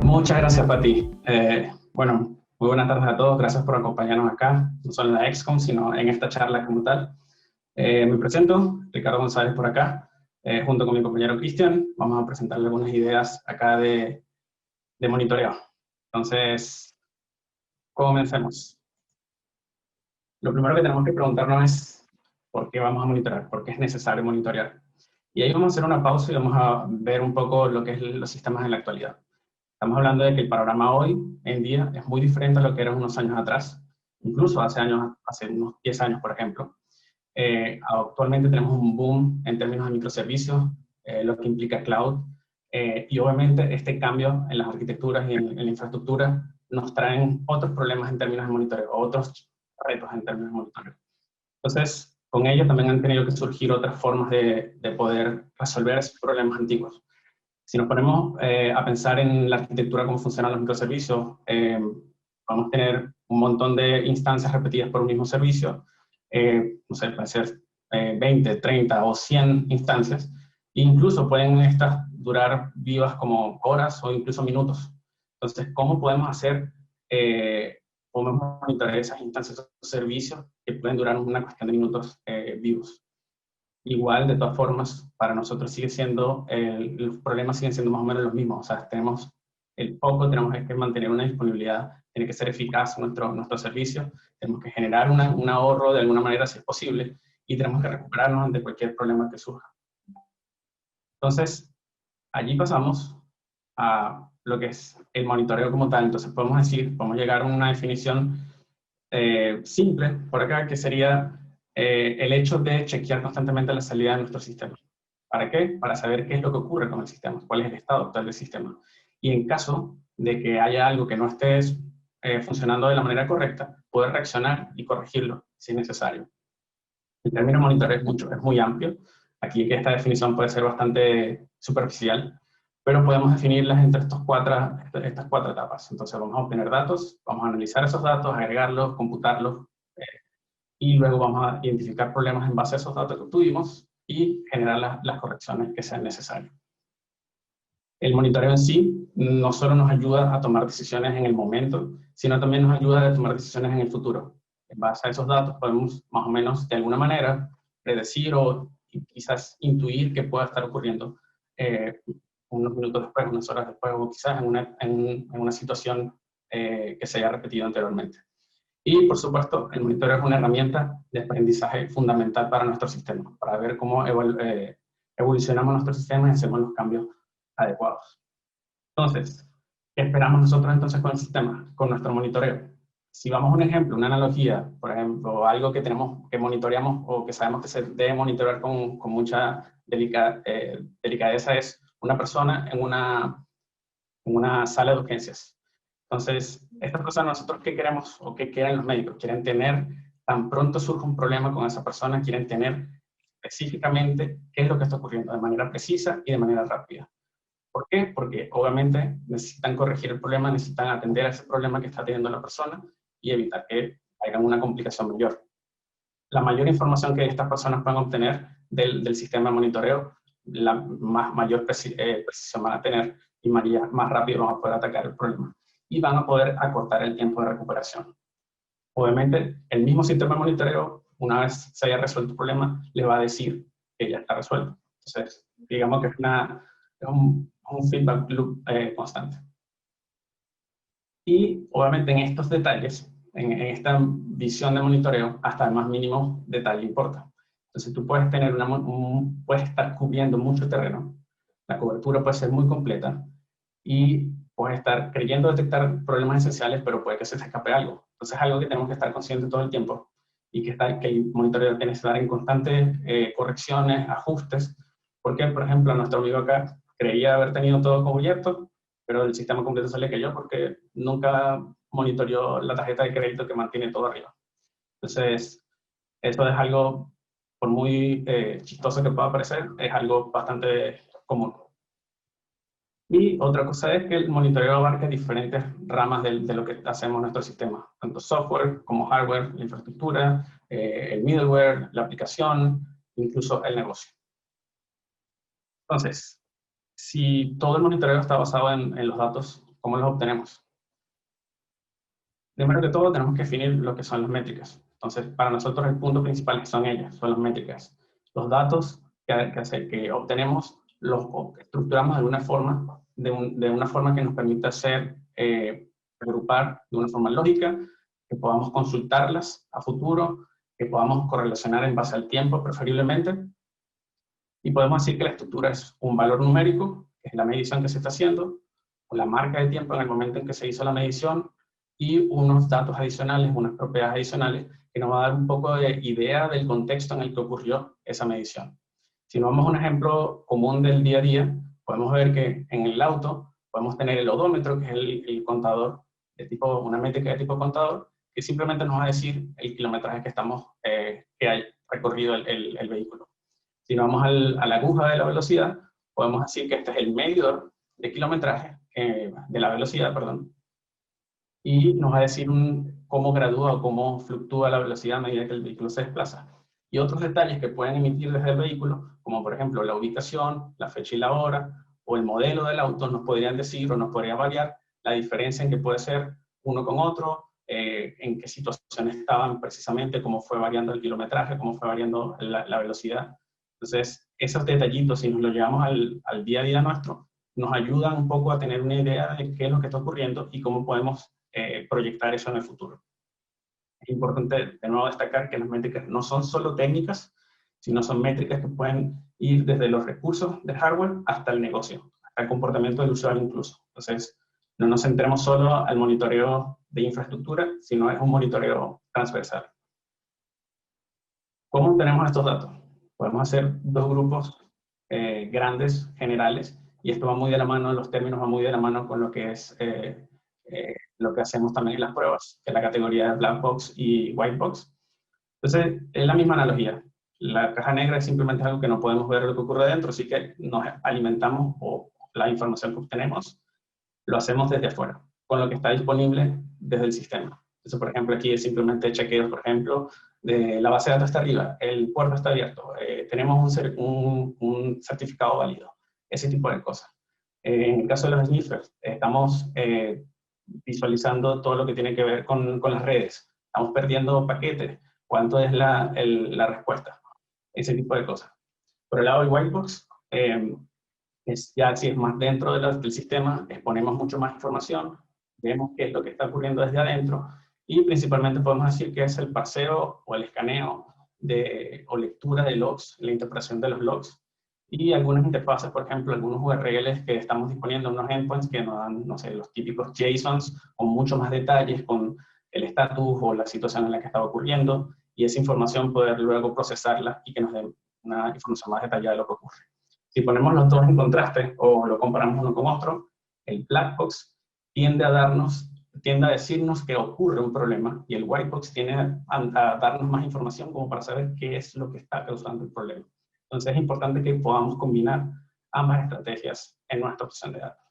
Muchas gracias, Pati. Bueno, muy buenas tardes a todos. Gracias por acompañarnos acá, no solo en la XCOM, sino en esta charla como tal. Me presento, Ricardo González por acá, junto con mi compañero Cristian. Vamos a presentarle algunas ideas acá de monitoreo. Entonces, comencemos. Lo primero que tenemos que preguntarnos es ¿por qué vamos a monitorear? ¿Por qué es necesario monitorear? Y ahí vamos a hacer una pausa y vamos a ver un poco lo que es los sistemas en la actualidad. Estamos hablando de que el panorama hoy en día es muy diferente a lo que era unos años atrás, incluso hace unos 10 años, por ejemplo. Actualmente tenemos un boom en términos de microservicios, lo que implica cloud, y obviamente este cambio en las arquitecturas y en la infraestructura nos traen otros problemas en términos de monitoreo, otros retos en términos de monitoreo. Entonces, con ello también han tenido que surgir otras formas de poder resolver esos problemas antiguos. Si nos ponemos a pensar en la arquitectura, cómo funcionan los microservicios, vamos a tener un montón de instancias repetidas por un mismo servicio, no sé, pueden ser 20, 30 o 100 instancias, e incluso pueden estas durar vivas como horas o incluso minutos. Entonces, ¿cómo podemos hacer, podemos monitorear esas instancias o servicios que pueden durar una cuestión de minutos vivos? Igual, de todas formas, para nosotros sigue siendo, los problemas siguen siendo más o menos los mismos. O sea, tenemos el foco, tenemos que mantener una disponibilidad, tiene que ser eficaz nuestro servicio, tenemos que generar un ahorro de alguna manera si es posible, y tenemos que recuperarnos ante cualquier problema que surja. Entonces, allí pasamos a lo que es el monitoreo como tal. Entonces podemos llegar a una definición simple por acá, que sería el hecho de chequear constantemente la salida de nuestro sistema. ¿Para qué? Para saber qué es lo que ocurre con el sistema, cuál es el estado actual del sistema. Y en caso de que haya algo que no esté funcionando de la manera correcta, poder reaccionar y corregirlo si es necesario. El término monitoreo es muy amplio. Aquí esta definición puede ser bastante superficial, pero podemos definirlas entre estas cuatro etapas. Entonces vamos a obtener datos, vamos a analizar esos datos, agregarlos, computarlos, y luego vamos a identificar problemas en base a esos datos que obtuvimos y generar las correcciones que sean necesarias. El monitoreo en sí no solo nos ayuda a tomar decisiones en el momento, sino también nos ayuda a tomar decisiones en el futuro. En base a esos datos podemos más o menos de alguna manera predecir o quizás intuir qué pueda estar ocurriendo unos minutos después, unas horas después, o quizás en una situación que se haya repetido anteriormente. Y, por supuesto, el monitoreo es una herramienta de aprendizaje fundamental para nuestro sistema, para ver cómo evolucionamos nuestro sistema y hacemos los cambios adecuados. Entonces, ¿qué esperamos nosotros entonces con el sistema, con nuestro monitoreo? Si vamos a un ejemplo, una analogía, por ejemplo, algo que monitoreamos o que sabemos que se debe monitorear con mucha delicadeza es una persona en una sala de urgencias. Entonces, estas personas, nosotros, ¿qué queremos o qué quieren los médicos? Quieren tener, tan pronto surge un problema con esa persona, quieren tener específicamente qué es lo que está ocurriendo, de manera precisa y de manera rápida. ¿Por qué? Porque obviamente necesitan corregir el problema, necesitan atender a ese problema que está teniendo la persona y evitar que haya una complicación mayor. La mayor información que estas personas puedan obtener del sistema de monitoreo, la mayor precisión van a tener y más rápido van a poder atacar el problema. Y van a poder acortar el tiempo de recuperación. Obviamente, el mismo sistema de monitoreo, una vez se haya resuelto el problema, les va a decir que ya está resuelto. Entonces, digamos que es un feedback loop constante. Y, obviamente, en estos detalles, en esta visión de monitoreo, hasta el más mínimo detalle importa. Entonces, tú puedes tener puedes estar cubriendo mucho terreno, la cobertura puede ser muy completa, y puedes estar creyendo detectar problemas esenciales, pero puede que se te escape algo. Entonces es algo que tenemos que estar conscientes todo el tiempo y que el monitoreo tiene que estar en constantes correcciones, ajustes, porque, por ejemplo, nuestro amigo acá creía haber tenido todo cubierto, pero el sistema completo se le cayó porque nunca monitoreó la tarjeta de crédito que mantiene todo arriba. Entonces, eso es algo, por muy chistoso que pueda parecer, es algo bastante común. Y otra cosa es que el monitoreo abarca diferentes ramas de lo que hacemos en nuestro sistema, tanto software como hardware, la infraestructura, el middleware, la aplicación, incluso el negocio. Entonces, si todo el monitoreo está basado en los datos ¿Cómo los obtenemos? Primero que todo, tenemos que definir lo que son las métricas. Entonces, para nosotros el punto principal son ellas, son las métricas. Los datos que obtenemos los estructuramos de una forma, de una forma que nos permita agrupar de una forma lógica, que podamos consultarlas a futuro, que podamos correlacionar en base al tiempo preferiblemente, y podemos decir que la estructura es un valor numérico, que es la medición que se está haciendo, o la marca de tiempo en el momento en que se hizo la medición, y unos datos adicionales, unas propiedades adicionales, que nos va a dar un poco de idea del contexto en el que ocurrió esa medición. Si nos vamos a un ejemplo común del día a día, podemos ver que en el auto podemos tener el odómetro, que es el contador, una métrica de tipo contador, que simplemente nos va a decir el kilometraje que hay recorrido el vehículo. Si nos vamos a la aguja de la velocidad, podemos decir que este es el medidor de kilometraje, de la velocidad, perdón, y nos va a decir cómo gradúa o cómo fluctúa la velocidad a medida que el vehículo se desplaza. Y otros detalles que pueden emitir desde el vehículo, como por ejemplo la ubicación, la fecha y la hora, o el modelo del auto, nos podrían decir o nos podría variar la diferencia en que puede ser uno con otro, en qué situación estaban precisamente, cómo fue variando el kilometraje, cómo fue variando la velocidad. Entonces, esos detallitos, si nos los llevamos al día a día nuestro, nos ayudan un poco a tener una idea de qué es lo que está ocurriendo y cómo podemos proyectar eso en el futuro. Es importante de nuevo destacar que las métricas no son solo técnicas, sino son métricas que pueden ir desde los recursos del hardware hasta el negocio, hasta el comportamiento del usuario incluso. Entonces, no nos centremos solo al monitoreo de infraestructura, sino es un monitoreo transversal. ¿Cómo obtenemos estos datos? Podemos hacer dos grupos grandes, generales, y esto va muy de la mano, los términos van muy de la mano con lo que es lo que hacemos también en las pruebas, que es la categoría de Black Box y White Box. Entonces, es la misma analogía. La caja negra es simplemente algo que no podemos ver lo que ocurre dentro, así que nos alimentamos o la información que obtenemos lo hacemos desde afuera, con lo que está disponible desde el sistema. Entonces, por ejemplo, aquí es simplemente chequeos, por ejemplo, de la base de datos está arriba, el puerto está abierto, tenemos un certificado válido, ese tipo de cosas. En el caso de los sniffers, estamos visualizando todo lo que tiene que ver con las redes. Estamos perdiendo paquetes, cuánto es la respuesta, ese tipo de cosas. Por el lado del Whitebox, ya si es más dentro del sistema, exponemos mucho más información, vemos qué es lo que está ocurriendo desde adentro, y principalmente podemos decir que es el parseo o el escaneo o lectura de logs, la interpretación de los logs, y algunas interfaces, por ejemplo, algunos URLs que estamos disponiendo, unos endpoints que nos dan, no sé, los típicos JSONs con mucho más detalles, con el estatus o la situación en la que estaba ocurriendo, y esa información poder luego procesarla y que nos dé una información más detallada de lo que ocurre. Si ponemos los dos en contraste o lo comparamos uno con otro, el Black Box tiende a decirnos que ocurre un problema, y el White Box tiende a darnos más información como para saber qué es lo que está causando el problema. Entonces es importante que podamos combinar ambas estrategias en nuestra obtención de datos.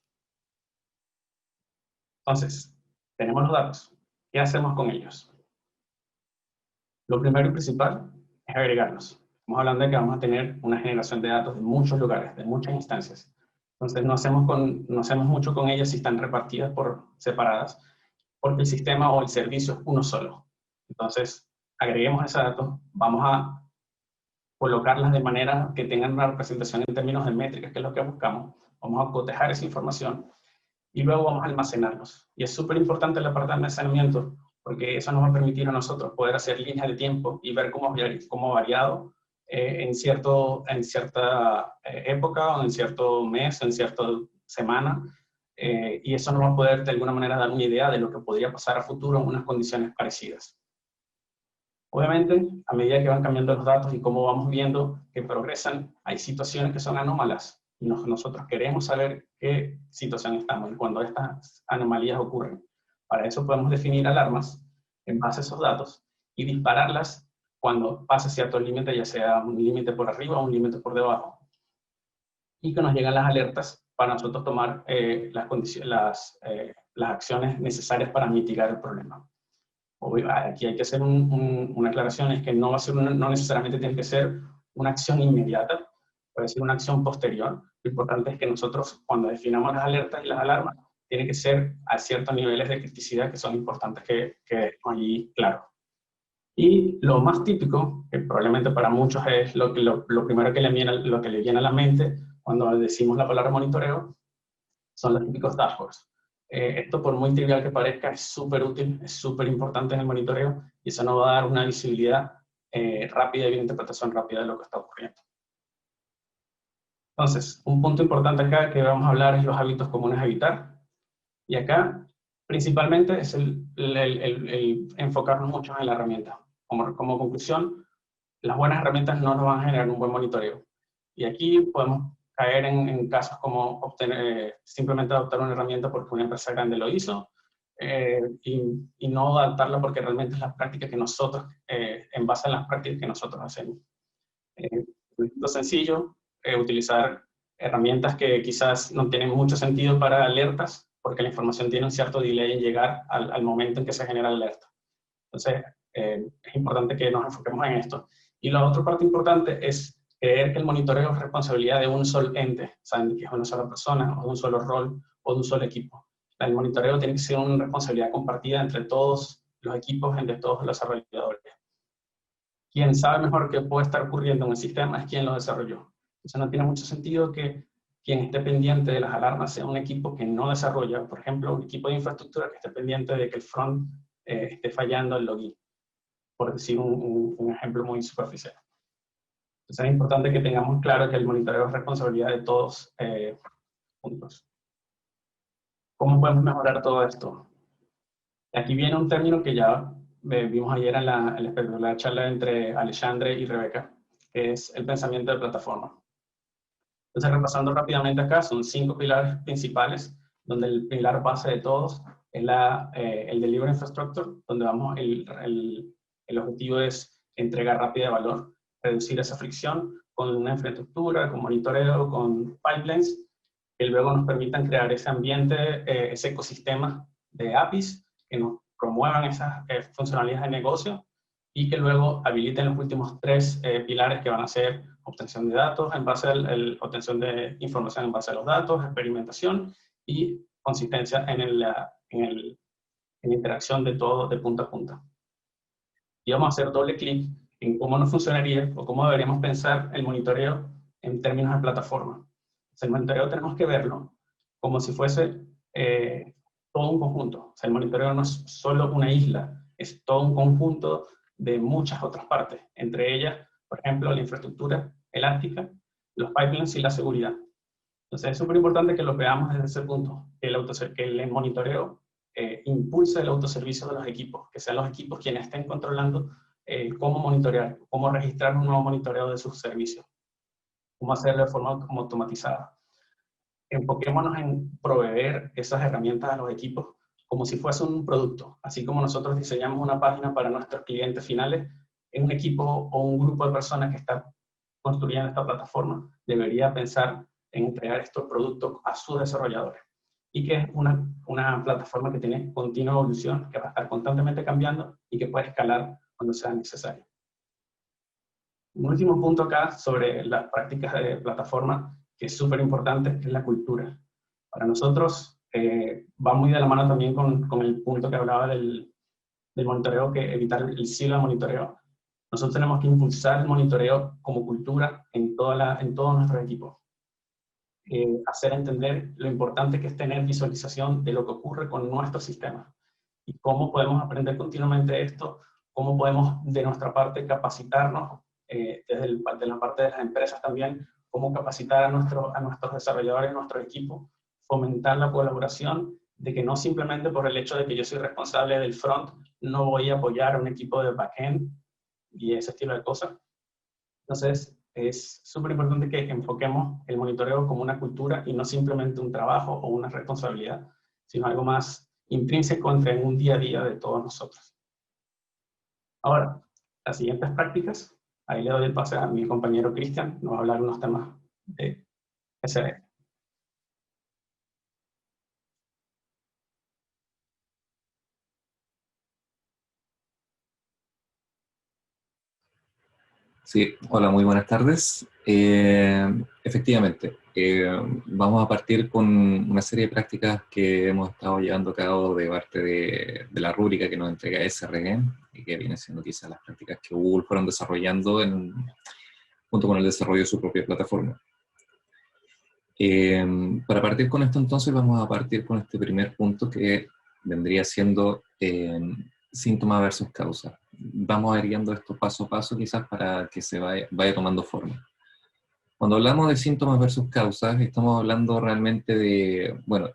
Entonces, tenemos los datos. ¿Qué hacemos con ellos? Lo primero y principal es agregarlos. Estamos hablando de que vamos a tener una generación de datos de muchos lugares, de muchas instancias. Entonces no hacemos mucho con ellas si están repartidas por separadas, porque el sistema o el servicio es uno solo. Entonces, agreguemos esos datos, vamos a colocarlas de manera que tengan una representación en términos de métricas, que es lo que buscamos. Vamos a cotejar esa información y luego vamos a almacenarlos. Y es súper importante la parte de almacenamiento, porque eso nos va a permitir a nosotros poder hacer líneas de tiempo y ver cómo ha variado en cierta época, o en cierto mes, en cierta semana, y eso nos va a poder de alguna manera dar una idea de lo que podría pasar a futuro en unas condiciones parecidas. Obviamente, a medida que van cambiando los datos y cómo vamos viendo que progresan, hay situaciones que son anómalas, y nosotros queremos saber qué situación estamos y cuando estas anomalías ocurren. Para eso podemos definir alarmas en base a esos datos y dispararlas cuando pase cierto límite, ya sea un límite por arriba o un límite por debajo. Y que nos lleguen las alertas para nosotros tomar las acciones necesarias para mitigar el problema. Aquí hay que hacer una aclaración, es que no necesariamente tiene que ser una acción inmediata, puede ser una acción posterior. Lo importante es que nosotros, cuando definamos las alertas y las alarmas, tiene que ser a ciertos niveles de criticidad que son importantes que dejemos allí claro. Y lo más típico, que probablemente para muchos es lo primero que le viene a la mente cuando decimos la palabra monitoreo, son los típicos dashboards. Esto, por muy trivial que parezca, es súper útil, es súper importante en el monitoreo, y eso nos va a dar una visibilidad rápida y una interpretación rápida de lo que está ocurriendo. Entonces, un punto importante acá que vamos a hablar es los hábitos comunes a evitar. Y acá, principalmente, es el enfocarnos mucho en la herramienta. Como conclusión, las buenas herramientas no nos van a generar un buen monitoreo. Y aquí podemos caer en casos como simplemente adoptar una herramienta porque una empresa grande lo hizo, y no adaptarla porque realmente es la práctica que nosotros, en base a las prácticas que nosotros hacemos. Lo sencillo, utilizar herramientas que quizás no tienen mucho sentido para alertas, porque la información tiene un cierto delay en llegar al momento en que se genera la alerta. Entonces, es importante que nos enfoquemos en esto. Y la otra parte importante es creer que el monitoreo es responsabilidad de un solo ente, saben que es una sola persona, o de un solo rol, o de un solo equipo. El monitoreo tiene que ser una responsabilidad compartida entre todos los equipos, entre todos los desarrolladores. Quien sabe mejor qué puede estar ocurriendo en el sistema es quien lo desarrolló. Entonces no tiene mucho sentido que quien esté pendiente de las alarmas sea un equipo que no desarrolla, por ejemplo, un equipo de infraestructura que esté pendiente de que el front esté fallando el login, por decir un ejemplo muy superficial. Entonces es importante que tengamos claro que el monitoreo es responsabilidad de todos juntos. ¿Cómo podemos mejorar todo esto? Aquí viene un término que ya vimos ayer en la charla entre Alexandre y Rebeca, que es el pensamiento de plataforma. Entonces, repasando rápidamente acá, son 5 pilares principales, donde el pilar base de todos es el Delivery Infrastructure, donde el objetivo es entrega rápida de valor, reducir esa fricción con una infraestructura, con monitoreo, con pipelines, que luego nos permitan crear ese ambiente, ese ecosistema de APIs que nos promuevan esas funcionalidades de negocio y que luego habiliten los últimos 3 pilares que van a ser obtención de datos en base obtención de información en base a los datos, experimentación y consistencia en la interacción de todo de punta a punta. Y vamos a hacer doble clic en cómo nos funcionaría o cómo deberíamos pensar el monitoreo en términos de plataforma. El monitoreo tenemos que verlo como si fuese todo un conjunto. O sea, el monitoreo no es solo una isla, es todo un conjunto de muchas otras partes, entre ellas, por ejemplo, la infraestructura elástica, los pipelines y la seguridad. Entonces es súper importante que lo veamos desde ese punto, que el monitoreo impulse el autoservicio de los equipos, que sean los equipos quienes estén controlando cómo monitorear, cómo registrar un nuevo monitoreo de sus servicios, cómo hacerlo de forma automatizada. Enfoquémonos en proveer esas herramientas a los equipos como si fuese un producto. Así como nosotros diseñamos una página para nuestros clientes finales, un equipo o un grupo de personas que está construyendo esta plataforma debería pensar en entregar estos productos a sus desarrolladores. Y que es una plataforma que tiene continua evolución, que va a estar constantemente cambiando y que puede escalar cuando sea necesario. Un último punto acá sobre las prácticas de plataforma, que es súper importante, es la cultura. Para nosotros va muy de la mano también con el punto que hablaba del monitoreo, que evitar el silo de monitoreo. Nosotros tenemos que impulsar el monitoreo como cultura en todos nuestros equipos. Hacer entender lo importante que es tener visualización de lo que ocurre con nuestro sistema y cómo podemos aprender continuamente esto, cómo podemos de nuestra parte capacitarnos, de la parte de las empresas también, cómo capacitar a nuestros desarrolladores, a nuestro equipo, fomentar la colaboración, de que no simplemente por el hecho de que yo soy responsable del front, no voy a apoyar a un equipo de backend y ese estilo de cosas. Entonces, es súper importante que enfoquemos el monitoreo como una cultura y no simplemente un trabajo o una responsabilidad, sino algo más intrínseco en un día a día de todos nosotros. Ahora, las siguientes prácticas, ahí le doy el pase a mi compañero Cristian, nos va a hablar unos temas de SRE. Sí, hola, muy buenas tardes. Efectivamente, vamos a partir con una serie de prácticas que hemos estado llevando a cabo de parte de la rúbrica que nos entrega SRG y que viene siendo quizás las prácticas que Google fueron desarrollando junto con el desarrollo de su propia plataforma. Para partir con esto entonces vamos a partir con este primer punto que vendría siendo síntoma versus causa. Vamos a ir guiando esto paso a paso quizás para que se vaya tomando forma. Cuando hablamos de síntomas versus causas, estamos hablando realmente de, bueno,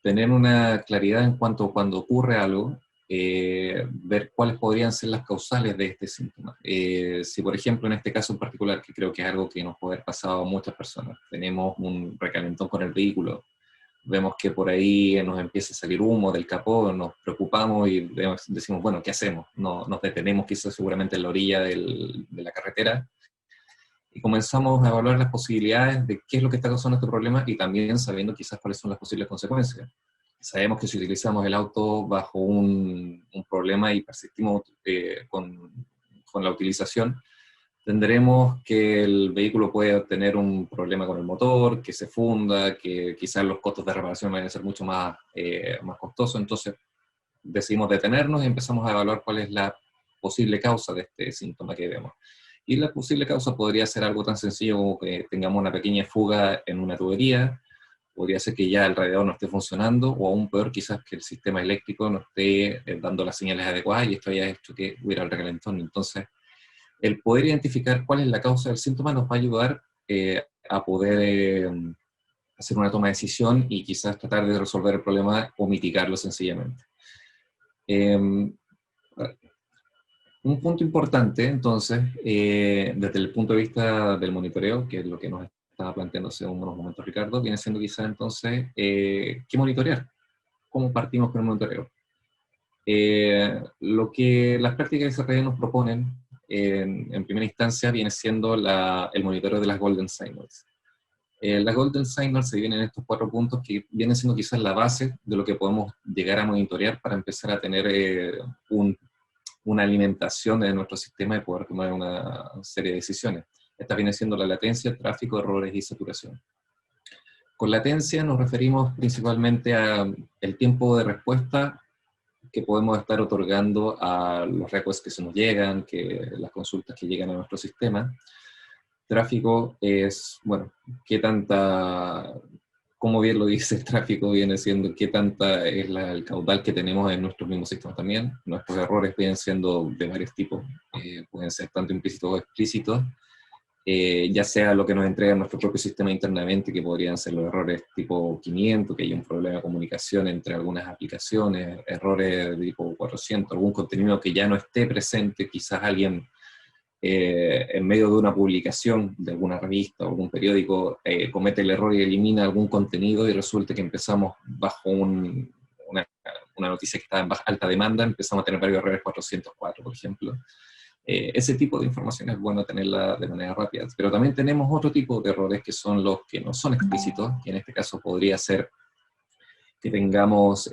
tener una claridad en cuanto a cuando ocurre algo, ver cuáles podrían ser las causales de este síntoma. Si, por ejemplo, en este caso en particular, que creo que es algo que nos puede haber pasado a muchas personas, tenemos un recalentón con el vehículo, vemos que por ahí nos empieza a salir humo del capó, nos preocupamos y decimos, bueno, ¿qué hacemos? Nos detenemos quizás seguramente en la orilla de la carretera y comenzamos a evaluar las posibilidades de qué es lo que está causando este problema y también sabiendo quizás cuáles son las posibles consecuencias. Sabemos que si utilizamos el auto bajo un problema y persistimos con la utilización, tendremos que el vehículo puede tener un problema con el motor, que se funda, que quizás los costos de reparación van a ser mucho más costosos. Entonces decidimos detenernos y empezamos a evaluar cuál es la posible causa de este síntoma que vemos. Y la posible causa podría ser algo tan sencillo como que tengamos una pequeña fuga en una tubería, podría ser que ya el radiador no esté funcionando, o aún peor quizás que el sistema eléctrico no esté dando las señales adecuadas y esto haya hecho que hubiera el recalentón. Entonces, el poder identificar cuál es la causa del síntoma nos va a ayudar a poder hacer una toma de decisión y quizás tratar de resolver el problema o mitigarlo sencillamente. Un punto importante, entonces, desde el punto de vista del monitoreo, que es lo que nos estaba planteando hace unos momentos Ricardo, viene siendo quizás entonces, ¿qué monitorear? ¿Cómo partimos con el monitoreo? Lo que las prácticas de desarrollo nos proponen en primera instancia viene siendo el monitoreo de las Golden Signals. Las Golden Signals se dividen en estos 4 puntos que vienen siendo quizás la base de lo que podemos llegar a monitorear para empezar a tener una alimentación de nuestro sistema y poder tomar una serie de decisiones. Esta viene siendo la latencia, tráfico, errores y saturación. Con latencia nos referimos principalmente al tiempo de respuesta que podemos estar otorgando a los requests que se nos llegan, las consultas que llegan a nuestro sistema. Tráfico es, bueno, como bien lo dice el tráfico, viene siendo qué tanta es el caudal que tenemos en nuestros mismos sistemas también. Nuestros errores vienen siendo de varios tipos, pueden ser tanto implícitos o explícitos, ya sea lo que nos entrega nuestro propio sistema internamente, que podrían ser los errores tipo 500, que hay un problema de comunicación entre algunas aplicaciones, errores de tipo 400, algún contenido que ya no esté presente, quizás alguien en medio de una publicación de alguna revista o algún periódico comete el error y elimina algún contenido y resulta que empezamos bajo una noticia que está en alta demanda, empezamos a tener varios errores 404, por ejemplo. Ese tipo de información es bueno tenerla de manera rápida, pero también tenemos otro tipo de errores que son los que no son explícitos, y en este caso podría ser que tengamos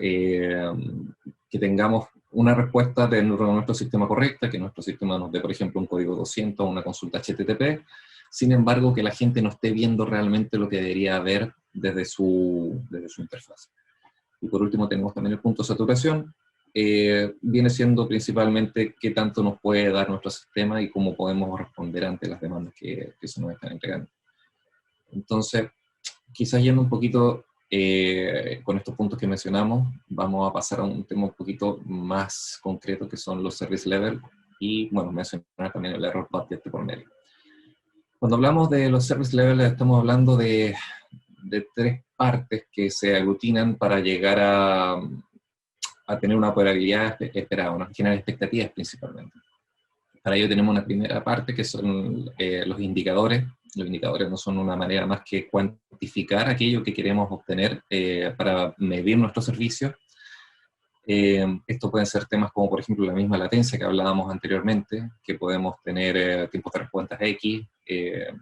una respuesta de nuestro sistema correcta, que nuestro sistema nos dé, por ejemplo, un código 200 o una consulta HTTP, sin embargo, que la gente no esté viendo realmente lo que debería ver desde su interfaz. Y por último tenemos también el punto de saturación, viene siendo principalmente qué tanto nos puede dar nuestro sistema y cómo podemos responder ante las demandas que se nos están entregando. Entonces, quizás yendo un poquito con estos puntos que mencionamos, vamos a pasar a un tema un poquito más concreto que son los service level y, bueno, mencionar también el error budget por medio. Cuando hablamos de los service level estamos hablando de 3 partes que se aglutinan para llegar a tener una operabilidad esperada, una generar expectativas principalmente. Para ello tenemos una primera parte que son los indicadores. Los indicadores no son una manera más que cuantificar aquello que queremos obtener para medir nuestro servicio. Esto pueden ser temas como, por ejemplo, la misma latencia que hablábamos anteriormente, que podemos tener tiempos de respuesta X,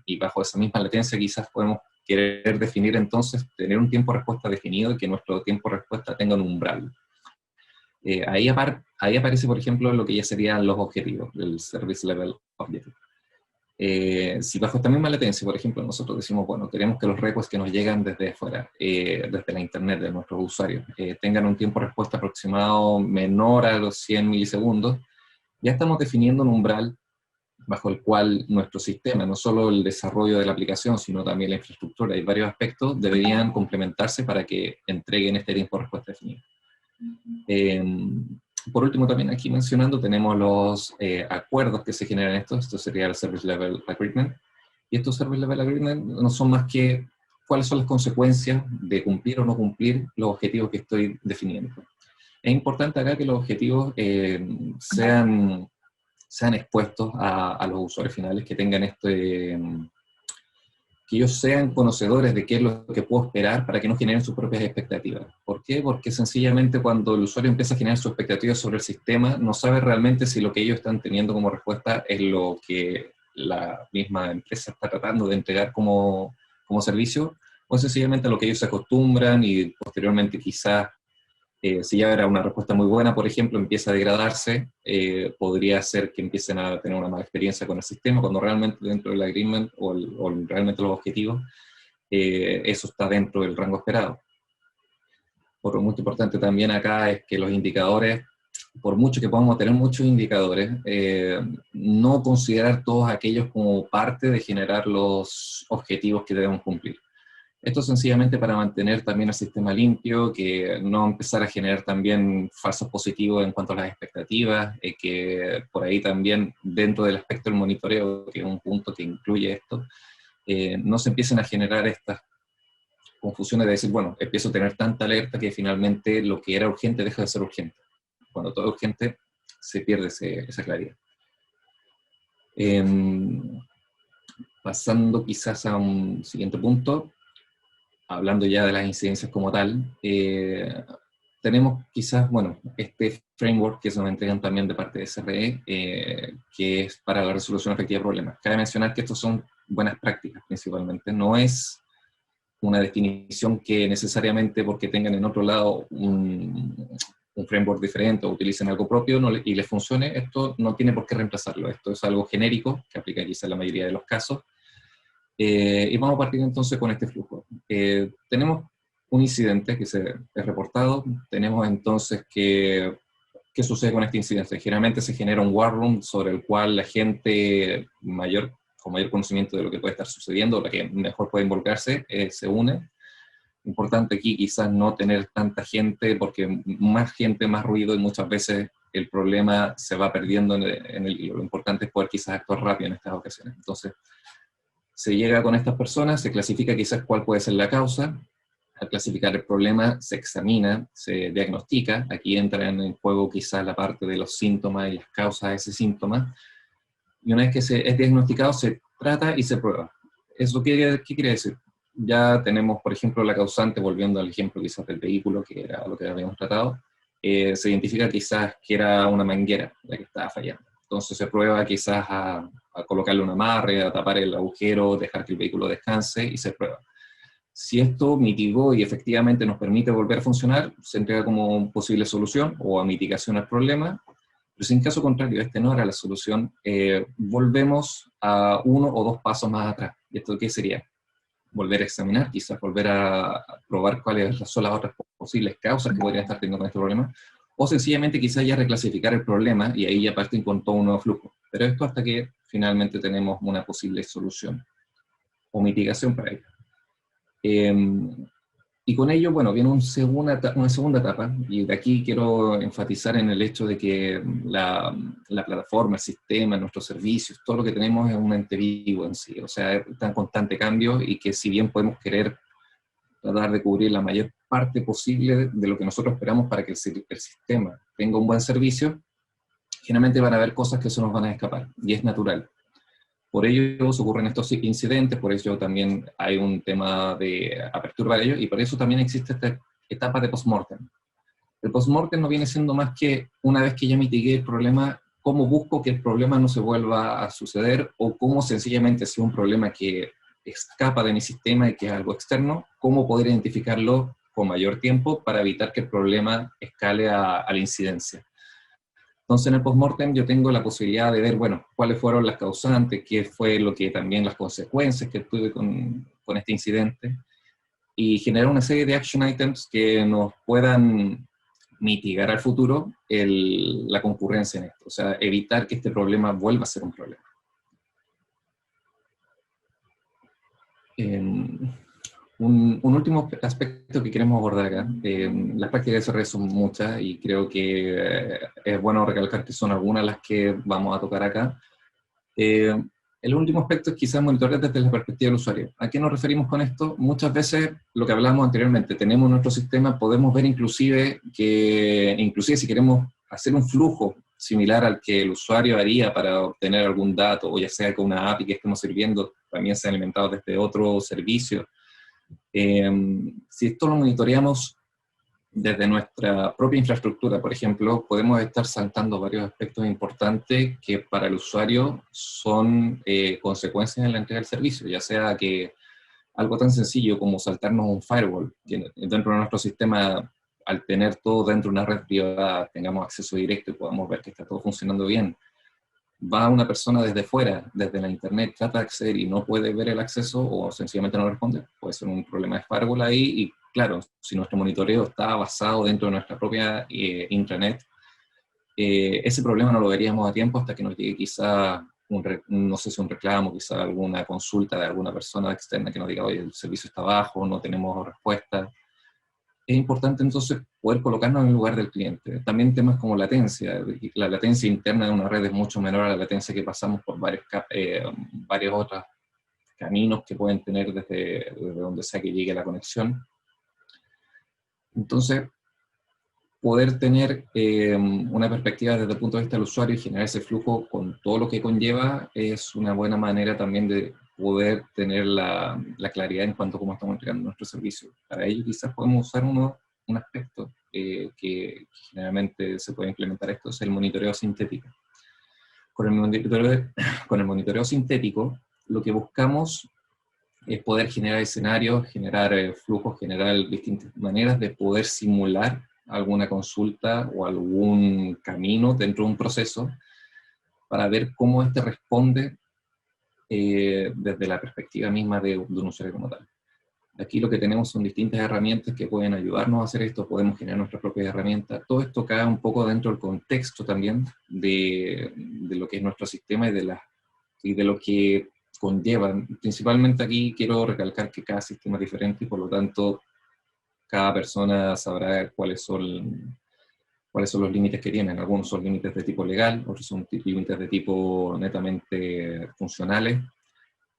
y bajo esa misma latencia quizás podemos querer definir entonces, tener un tiempo de respuesta definido y que nuestro tiempo de respuesta tenga un umbral. Ahí aparece, por ejemplo, lo que ya serían los objetivos, el Service Level Objective. Si bajo esta misma latencia, por ejemplo, nosotros decimos, bueno, queremos que los requests que nos llegan desde fuera, desde la internet de nuestros usuarios, tengan un tiempo de respuesta aproximado menor a los 100 milisegundos, ya estamos definiendo un umbral bajo el cual nuestro sistema, no solo el desarrollo de la aplicación, sino también la infraestructura y varios aspectos, deberían complementarse para que entreguen este tiempo de respuesta definido. Por último, también aquí mencionando, tenemos los acuerdos que se generan esto sería el Service Level Agreement, y estos Service Level Agreement no son más que cuáles son las consecuencias de cumplir o no cumplir los objetivos que estoy definiendo. Es importante acá que los objetivos sean expuestos a los usuarios finales, que tengan que ellos sean conocedores de qué es lo que puedo esperar para que no generen sus propias expectativas. ¿Por qué? Porque sencillamente cuando el usuario empieza a generar sus expectativas sobre el sistema, no sabe realmente si lo que ellos están teniendo como respuesta es lo que la misma empresa está tratando de entregar como servicio, o sencillamente a lo que ellos se acostumbran y posteriormente quizás si ya era una respuesta muy buena, por ejemplo, empieza a degradarse, podría ser que empiecen a tener una mala experiencia con el sistema, cuando realmente dentro del agreement o realmente los objetivos, eso está dentro del rango esperado. Otro muy importante también acá es que los indicadores, por mucho que podamos tener muchos indicadores, no considerar todos aquellos como parte de generar los objetivos que debemos cumplir. Esto sencillamente para mantener también el sistema limpio, que no empezar a generar también falsos positivos en cuanto a las expectativas, que por ahí también dentro del aspecto del monitoreo, que es un punto que incluye esto, no se empiecen a generar estas confusiones de decir, bueno, empiezo a tener tanta alerta que finalmente lo que era urgente deja de ser urgente. Cuando todo es urgente, se pierde esa claridad. Pasando quizás a un siguiente punto, hablando ya de las incidencias como tal, tenemos quizás, bueno, este framework que se nos entregan también de parte de SRE, que es para la resolución efectiva de problemas. Cabe mencionar que estos son buenas prácticas principalmente, no es una definición que necesariamente porque tengan en otro lado un framework diferente o utilicen algo propio y les funcione, esto no tiene por qué reemplazarlo, esto es algo genérico que aplica quizás en la mayoría de los casos. Y vamos a partir entonces con este flujo. Tenemos un incidente que es reportado, tenemos entonces ¿qué sucede con este incidente? Generalmente se genera un war room sobre el cual la gente con mayor conocimiento de lo que puede estar sucediendo, la que mejor puede involucrarse, se une. Importante aquí quizás no tener tanta gente, porque más gente, más ruido, y muchas veces el problema se va perdiendo en el hilo. Lo importante es poder quizás actuar rápido en estas ocasiones. Entonces, se llega con estas personas, se clasifica quizás cuál puede ser la causa. Al clasificar el problema, se examina, se diagnostica. Aquí entra en juego quizás la parte de los síntomas y las causas de ese síntoma. Y una vez que es diagnosticado, se trata y se prueba. ¿Eso qué quiere decir? Ya tenemos, por ejemplo, la causante, volviendo al ejemplo quizás del vehículo, que era lo que habíamos tratado. Se identifica quizás que era una manguera la que estaba fallando. Entonces se prueba quizás a colocarle un amarre, a tapar el agujero, dejar que el vehículo descanse y se prueba. Si esto mitigó y efectivamente nos permite volver a funcionar, se entrega como posible solución o a mitigación al problema. Pero si en caso contrario este no era la solución, volvemos a 1 o 2 pasos más atrás. ¿Y esto qué sería? Volver a examinar, quizás volver a probar cuáles son las otras posibles causas que podrían estar teniendo con este problema, o sencillamente quizás ya reclasificar el problema y ahí ya parten con todo un nuevo flujo. Pero esto hasta que finalmente tenemos una posible solución o mitigación para ello. Y con ello, bueno, viene una segunda etapa, y de aquí quiero enfatizar en el hecho de que la plataforma, el sistema, nuestros servicios, todo lo que tenemos es un ente vivo en sí, o sea, está en constante cambio, y que si bien podemos querer tratar de cubrir la mayor parte posible de lo que nosotros esperamos para que el sistema tenga un buen servicio, generalmente van a haber cosas que se nos van a escapar, y es natural. Por ello ocurren estos incidentes, por eso también hay un tema de apertura para ello, y por eso también existe esta etapa de postmortem. El postmortem no viene siendo más que, una vez que ya mitigué el problema, cómo busco que el problema no se vuelva a suceder, o cómo sencillamente, si es un problema que escapa de mi sistema y que es algo externo, cómo poder identificarlo con mayor tiempo para evitar que el problema escale a la incidencia. Entonces, en el postmortem yo tengo la posibilidad de ver, bueno, cuáles fueron las causantes, qué fue lo que también las consecuencias que tuve con este incidente, y generar una serie de action items que nos puedan mitigar al futuro la concurrencia en esto, o sea, evitar que este problema vuelva a ser un problema. Un último aspecto que queremos abordar acá, las prácticas de SRE son muchas y creo que es bueno recalcar que son algunas las que vamos a tocar acá. El último aspecto es quizás monitorear desde la perspectiva del usuario. ¿A qué nos referimos con esto? Muchas veces, lo que hablábamos anteriormente, tenemos nuestro sistema, podemos ver inclusive si queremos hacer un flujo similar al que el usuario haría para obtener algún dato, o ya sea con una API que estemos sirviendo, también se ha alimentado desde otro servicio. Si esto lo monitoreamos desde nuestra propia infraestructura, por ejemplo, podemos estar saltando varios aspectos importantes que para el usuario son consecuencias en la entrega del servicio, ya sea que algo tan sencillo como saltarnos un firewall, que dentro de nuestro sistema, al tener todo dentro de una red privada, tengamos acceso directo y podamos ver que está todo funcionando bien. Va una persona desde fuera, desde la internet, trata de acceder y no puede ver el acceso o sencillamente no responde, puede ser un problema de firewall ahí, y claro, si nuestro monitoreo está basado dentro de nuestra propia intranet, ese problema no lo veríamos a tiempo hasta que nos llegue quizá, no sé si un reclamo, quizá alguna consulta de alguna persona externa que nos diga, oye, el servicio está bajo, no tenemos respuesta. Es importante entonces poder colocarnos en el lugar del cliente. También temas como latencia. La latencia interna de una red es mucho menor a la latencia que pasamos por varios otros caminos que pueden tener desde donde sea que llegue la conexión. Entonces, poder tener una perspectiva desde el punto de vista del usuario y generar ese flujo con todo lo que conlleva es una buena manera también de poder tener la claridad en cuanto a cómo estamos entregando nuestro servicio. Para ello quizás podemos usar un aspecto que generalmente se puede implementar, esto es el monitoreo sintético. Con el monitoreo sintético lo que buscamos es poder generar escenarios, generar flujos, generar distintas maneras de poder simular alguna consulta o algún camino dentro de un proceso para ver cómo éste responde desde la perspectiva misma de un usuario como tal. Aquí lo que tenemos son distintas herramientas que pueden ayudarnos a hacer esto, podemos generar nuestras propias herramientas. Todo esto cae un poco dentro del contexto también de lo que es nuestro sistema y de lo que conlleva. Principalmente aquí quiero recalcar que cada sistema es diferente y por lo tanto cada persona sabrá cuáles son los límites que tienen. Algunos son límites de tipo legal, otros son límites de tipo netamente funcionales,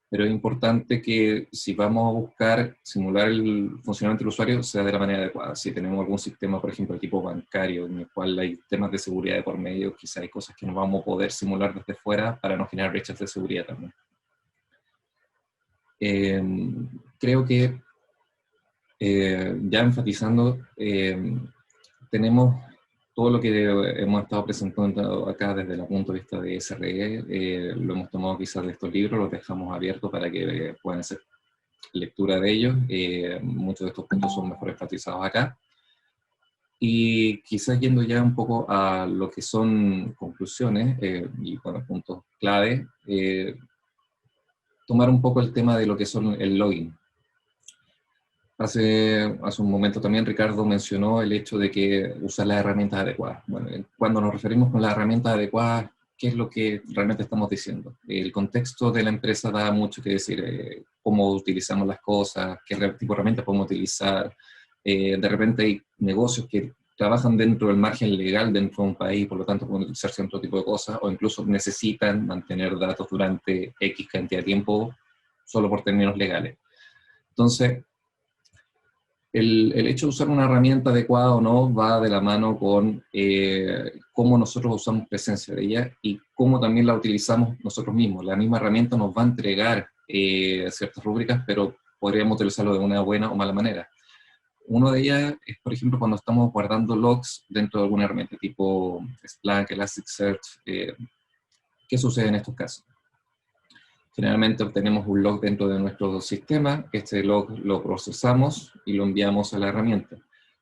pero es importante que si vamos a buscar simular el funcionamiento del usuario sea de la manera adecuada. Si tenemos algún sistema, por ejemplo, de tipo bancario, en el cual hay temas de seguridad de por medio, quizá hay cosas que no vamos a poder simular desde fuera para no generar brechas de seguridad también. Creo que ya enfatizando, tenemos todo lo que hemos estado presentando acá desde el punto de vista de SRE, lo hemos tomado quizás de estos libros, los dejamos abiertos para que puedan hacer lectura de ellos. Muchos de estos puntos son mejor enfatizados acá. Y quizás yendo ya un poco a lo que son conclusiones y bueno, puntos clave, tomar un poco el tema de lo que son el login. Hace un momento también Ricardo mencionó el hecho de que usar las herramientas adecuadas. Bueno, cuando nos referimos con las herramientas adecuadas, ¿qué es lo que realmente estamos diciendo? El contexto de la empresa da mucho que decir, cómo utilizamos las cosas, qué tipo de herramientas podemos utilizar. De repente hay negocios que trabajan dentro del margen legal dentro de un país, por lo tanto pueden utilizar cierto tipo de cosas, o incluso necesitan mantener datos durante X cantidad de tiempo solo por términos legales. Entonces, el hecho de usar una herramienta adecuada o no va de la mano con cómo nosotros usamos presencia de ella y cómo también la utilizamos nosotros mismos. La misma herramienta nos va a entregar ciertas rúbricas, pero podríamos utilizarlo de una buena o mala manera. Una de ellas es, por ejemplo, cuando estamos guardando logs dentro de alguna herramienta, tipo Splunk, Elasticsearch. ¿Qué sucede en estos casos? Generalmente obtenemos un log dentro de nuestro sistema, este log lo procesamos y lo enviamos a la herramienta.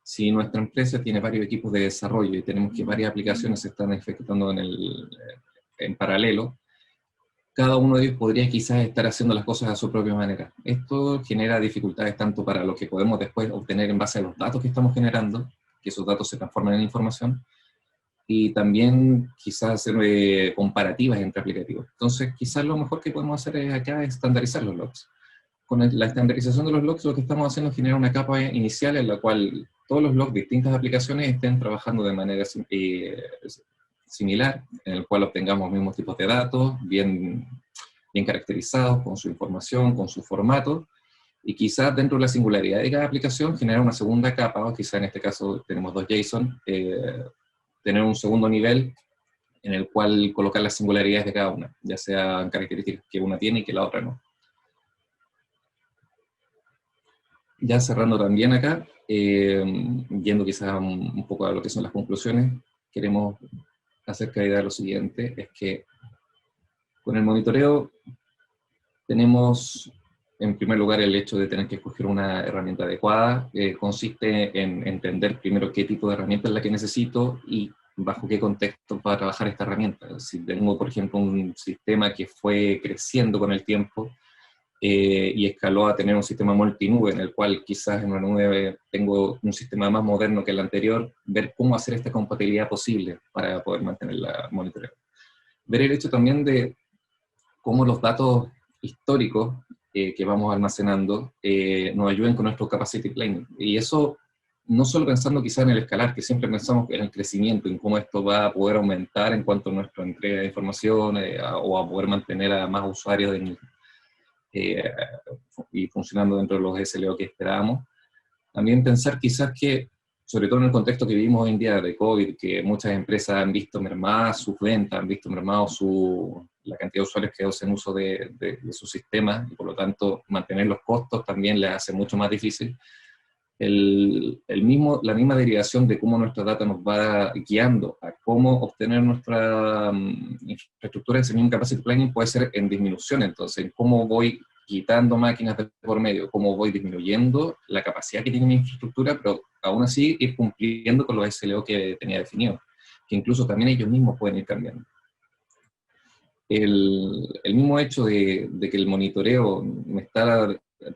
Si nuestra empresa tiene varios equipos de desarrollo y tenemos que varias aplicaciones se están ejecutando en paralelo, cada uno de ellos podría quizás estar haciendo las cosas a su propia manera. Esto genera dificultades tanto para lo que podemos después obtener en base a los datos que estamos generando, que esos datos se transforman en información, y también quizás hacer comparativas entre aplicativos. Entonces, quizás lo mejor que podemos hacer acá es estandarizar los logs. Con la estandarización de los logs, lo que estamos haciendo es generar una capa inicial en la cual todos los logs de distintas aplicaciones estén trabajando de manera similar, en el cual obtengamos los mismos tipos de datos, bien caracterizados, con su información, con su formato, y quizás dentro de la singularidad de cada aplicación generar una segunda capa, o quizás en este caso tenemos dos JSON, tener un segundo nivel en el cual colocar las singularidades de cada una, ya sean características que una tiene y que la otra no. Ya cerrando también acá, yendo quizás un poco a lo que son las conclusiones, queremos hacer claridad de lo siguiente, es que con el monitoreo tenemos, en primer lugar, el hecho de tener que escoger una herramienta adecuada, consiste en entender primero qué tipo de herramienta es la que necesito y bajo qué contexto va a trabajar esta herramienta. Si tengo, por ejemplo, un sistema que fue creciendo con el tiempo, y escaló a tener un sistema multinube, en el cual quizás en una nube tengo un sistema más moderno que el anterior, ver cómo hacer esta compatibilidad posible para poder mantener la monitoreo. Ver el hecho también de cómo los datos históricos que vamos almacenando nos ayuden con nuestro capacity planning. Y eso no solo pensando quizás en el escalar, que siempre pensamos en el crecimiento, en cómo esto va a poder aumentar en cuanto a nuestra entrega de información o a poder mantener a más usuarios y funcionando dentro de los SLO que esperábamos. También pensar quizás que, sobre todo en el contexto que vivimos hoy en día de COVID, que muchas empresas han visto mermadas sus ventas, han visto mermado la cantidad de usuarios que hacen uso de sus sistemas, y por lo tanto mantener los costos también les hace mucho más difícil. La misma derivación de cómo nuestra data nos va guiando a cómo obtener nuestra infraestructura, ese mismo capacity planning puede ser en disminución, entonces, en cómo voy quitando máquinas de por medio, cómo voy disminuyendo la capacidad que tiene mi infraestructura, pero aún así ir cumpliendo con los SLO que tenía definido, que incluso también ellos mismos pueden ir cambiando. El mismo hecho de que el monitoreo me está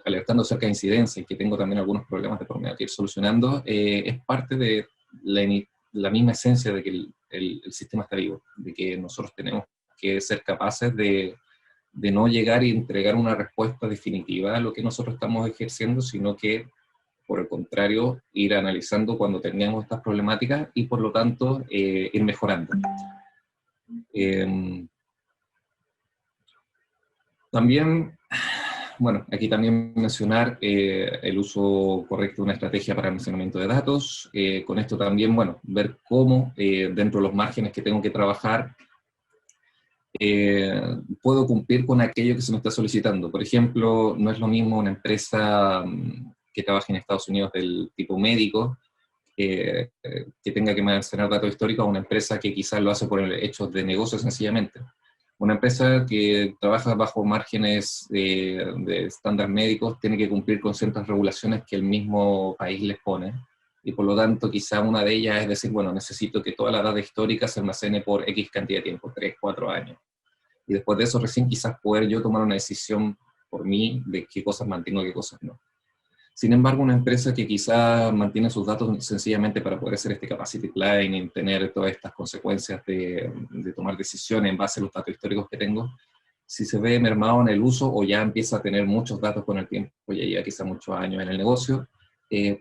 alertando acerca de incidencias y que tengo también algunos problemas de por medio que ir solucionando, es parte de la misma esencia de que el sistema está vivo, de que nosotros tenemos que ser capaces de no llegar y entregar una respuesta definitiva a lo que nosotros estamos ejerciendo, sino que, por el contrario, ir analizando cuando tengamos estas problemáticas y, por lo tanto, ir mejorando. También, bueno, aquí también mencionar el uso correcto de una estrategia para almacenamiento de datos. Con esto también, bueno, ver cómo dentro de los márgenes que tengo que trabajar puedo cumplir con aquello que se me está solicitando. Por ejemplo, no es lo mismo una empresa que trabaje en Estados Unidos del tipo médico, que tenga que almacenar datos históricos, a una empresa que quizás lo hace por el hecho de negocio sencillamente. Una empresa que trabaja bajo márgenes de estándar médicos tiene que cumplir con ciertas regulaciones que el mismo país les pone, y por lo tanto quizá una de ellas es decir, bueno, necesito que toda la data histórica se almacene por X cantidad de tiempo, 3, 4 años. Y después de eso recién quizás poder yo tomar una decisión por mí de qué cosas mantengo y qué cosas no. Sin embargo, una empresa que quizá mantiene sus datos sencillamente para poder hacer este capacity planning, tener todas estas consecuencias de tomar decisiones en base a los datos históricos que tengo, si se ve mermado en el uso o ya empieza a tener muchos datos con el tiempo, ya lleva quizá muchos años en el negocio,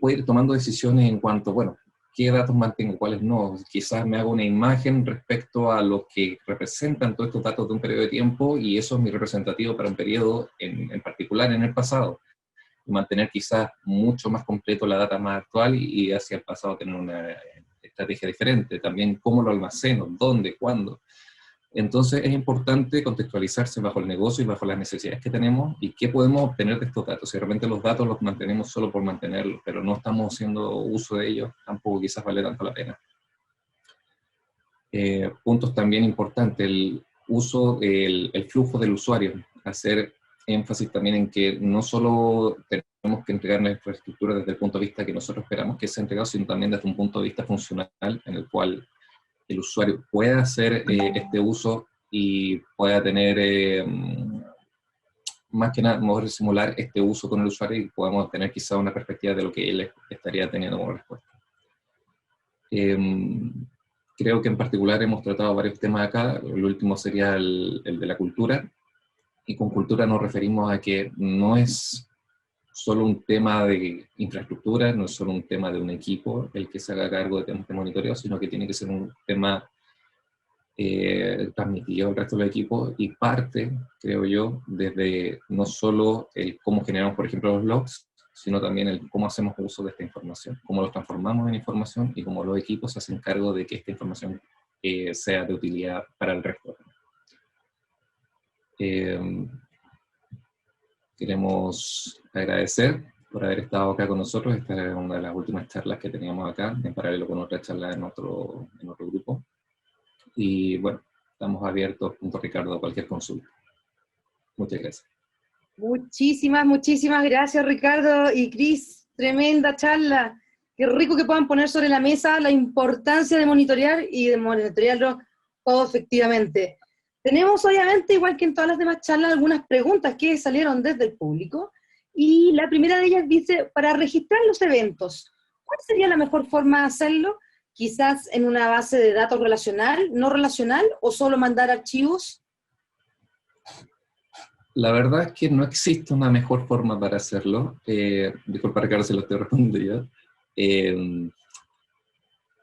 puede ir tomando decisiones en cuanto, bueno, qué datos mantengo, cuáles no. Quizás me hago una imagen respecto a lo que representan todos estos datos de un periodo de tiempo, y eso es mi representativo para un periodo en particular en el pasado. Mantener quizás mucho más completo la data más actual y hacia el pasado tener una estrategia diferente. También cómo lo almaceno, dónde, cuándo. Entonces es importante contextualizarse bajo el negocio y bajo las necesidades que tenemos y qué podemos obtener de estos datos. Si de repente los datos los mantenemos solo por mantenerlos, pero no estamos haciendo uso de ellos, tampoco quizás vale tanto la pena. Puntos también importantes, el uso, el flujo del usuario, hacer énfasis también en que no solo tenemos que entregar la infraestructura desde el punto de vista que nosotros esperamos que sea entregado, sino también desde un punto de vista funcional en el cual el usuario pueda hacer este uso y pueda tener, más que nada, poder simular este uso con el usuario y podamos tener quizá una perspectiva de lo que él estaría teniendo como respuesta. Creo que en particular hemos tratado varios temas acá. El último sería el de la cultura. Y con cultura nos referimos a que no es solo un tema de infraestructura, no es solo un tema de un equipo el que se haga cargo de temas de monitoreo, sino que tiene que ser un tema transmitido al resto del equipo y parte, creo yo, desde no solo el cómo generamos, por ejemplo, los logs, sino también el cómo hacemos uso de esta información, cómo lo transformamos en información y cómo los equipos se hacen cargo de que esta información sea de utilidad para el resto. Queremos agradecer por haber estado acá con nosotros. Esta es una de las últimas charlas que teníamos acá, en paralelo con otra charla en otro grupo. Y bueno, estamos abiertos, junto a Ricardo, a cualquier consulta. Muchas gracias. Muchísimas gracias, Ricardo y Cris. Tremenda charla. Qué rico que puedan poner sobre la mesa la importancia de monitorear y de monitorearlo todo efectivamente. Tenemos, obviamente, igual que en todas las demás charlas, algunas preguntas que salieron desde el público. Y la primera de ellas dice, para registrar los eventos, ¿cuál sería la mejor forma de hacerlo? Quizás en una base de datos relacional, no relacional, o solo mandar archivos. La verdad es que no existe una mejor forma para hacerlo. Disculpa, Ricardo, si lo estoy respondiendo yo.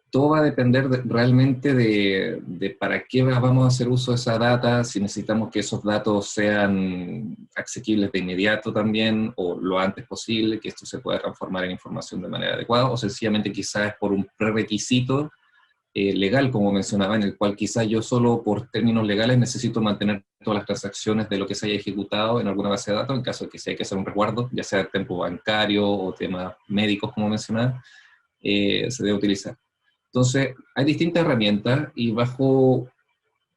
Todo va a depender realmente de para qué vamos a hacer uso de esa data, si necesitamos que esos datos sean asequibles de inmediato también, o lo antes posible, que esto se pueda transformar en información de manera adecuada, o sencillamente quizás por un prerequisito legal, como mencionaba, en el cual quizás yo solo por términos legales necesito mantener todas las transacciones de lo que se haya ejecutado en alguna base de datos, en caso de que si hay que hacer un resguardo, ya sea tiempo bancario o temas médicos, como mencionaba, se debe utilizar. Entonces, hay distintas herramientas y bajo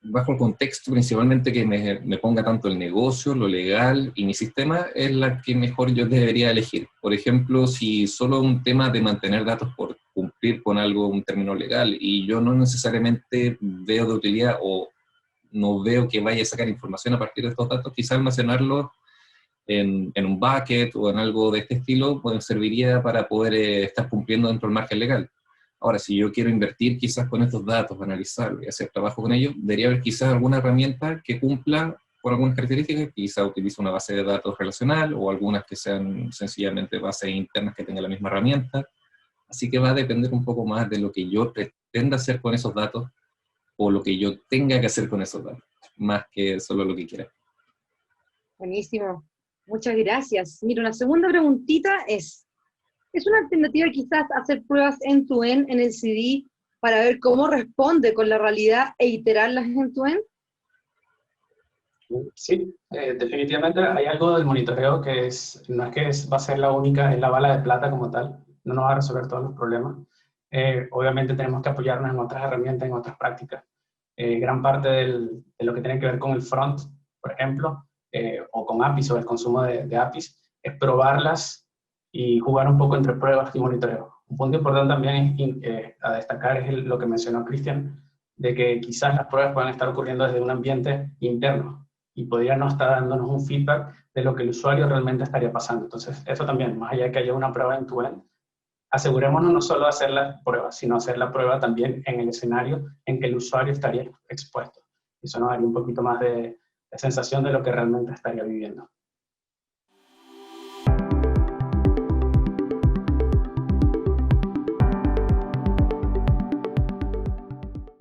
el contexto principalmente que me ponga tanto el negocio, lo legal y mi sistema, es la que mejor yo debería elegir. Por ejemplo, si solo un tema de mantener datos por cumplir con algo, un término legal, y yo no necesariamente veo de utilidad o no veo que vaya a sacar información a partir de estos datos, quizá almacenarlo en un bucket o en algo de este estilo, pues serviría para poder estar cumpliendo dentro del margen legal. Ahora, si yo quiero invertir quizás con estos datos, analizarlos y hacer trabajo con ellos, debería haber quizás alguna herramienta que cumpla con algunas características, quizás utilice una base de datos relacional o algunas que sean sencillamente bases internas que tengan la misma herramienta. Así que va a depender un poco más de lo que yo pretenda hacer con esos datos o lo que yo tenga que hacer con esos datos, más que solo lo que quiera. Buenísimo. Muchas gracias. Mira, una segunda preguntita ¿es una alternativa quizás hacer pruebas end-to-end en el CD para ver cómo responde con la realidad e iterarlas end-to-end? Sí, definitivamente hay algo del monitoreo no es que va a ser la única, es la bala de plata como tal, no nos va a resolver todos los problemas. Obviamente tenemos que apoyarnos en otras herramientas, en otras prácticas. Gran parte de lo que tiene que ver con el front, por ejemplo, o con APIs o el consumo de APIs, es probarlas y jugar un poco entre pruebas y monitoreo. Un punto importante también a destacar es lo que mencionó Cristian, de que quizás las pruebas puedan estar ocurriendo desde un ambiente interno y podría no estar dándonos un feedback de lo que el usuario realmente estaría pasando. Entonces, eso también, más allá de que haya una prueba end-to-end, asegurémonos no solo hacer la prueba, sino hacer la prueba también en el escenario en que el usuario estaría expuesto. Eso nos daría un poquito más de sensación de lo que realmente estaría viviendo.